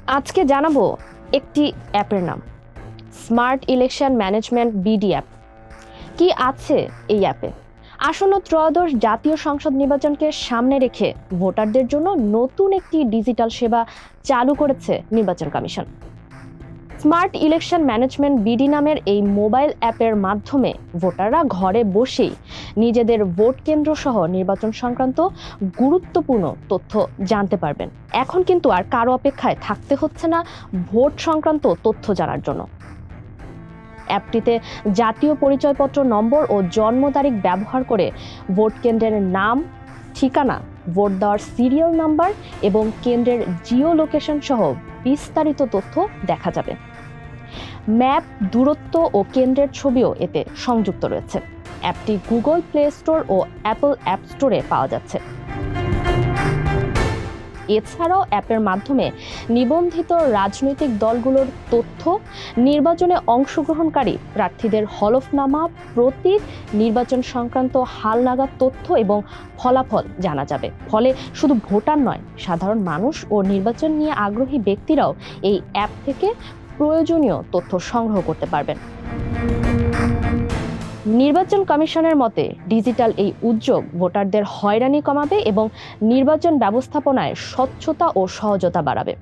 আজকে জানাবো একটি অ্যাপের নাম, smart election management BD app. কি আছে এই অ্যাপে? আসন্ন ত্রয়োদশ জাতীয় সংসদ নির্বাচনকে সামনে রেখে ভোটারদের জন্য নতুন একটি ডিজিটাল সেবা চালু করেছে নির্বাচন commission. Smart election management BD নামের এই মোবাইল অ্যাপের মাধ্যমে ভোটাররা ঘরে বসেই নিজেদের ভোট কেন্দ্র সহ নির্বাচন সংক্রান্ত গুরুত্বপূর্ণ তথ্য জানতে পারবেন। এখন কিন্তু আর কারো অপেক্ষায় থাকতে হচ্ছে না ভোট সংক্রান্ত তথ্য জানার জন্য। অ্যাপটিতে জাতীয় পরিচয়পত্র নম্বর ও জন্ম তারিখ ব্যবহার করে ভোট কেন্দ্রের নাম, ঠিকানা, ভোট দেওয়ার সিরিয়াল নাম্বার এবং কেন্দ্রের জিও লোকেশন সহ বিস্তারিত তথ্য দেখা যাবে। ম্যাপ, দূরত্ব ও কেন্দ্রের ছবিও এতে সংযুক্ত রয়েছে। অ্যাপটি গুগল প্লে স্টোর ও অ্যাপল অ্যাপ স্টোরে পাওয়া যাচ্ছে। এছাড়াও অ্যাপের মাধ্যমে নিবন্ধিত রাজনৈতিক দলগুলোর তথ্য, নির্বাচনে অংশগ্রহণকারী প্রার্থীদের হলফনামা, প্রতীক, নির্বাচন সংক্রান্ত হালনাগাদ তথ্য এবং ফলাফল জানা যাবে। ফলে শুধু ভোটার নয়, সাধারণ মানুষ ও নির্বাচন নিয়ে আগ্রহী ব্যক্তিরাও এই অ্যাপ থেকে প্রয়োজনীয় তথ্য সংগ্রহ করতে পারবেন। নির্বাচন কমিশনের মতে ডিজিটাল এই উদ্যোগ ভোটারদের হয়রানি কমাবে এবং নির্বাচন ব্যবস্থাপনায় স্বচ্ছতা ও সহজতা বাড়াবে।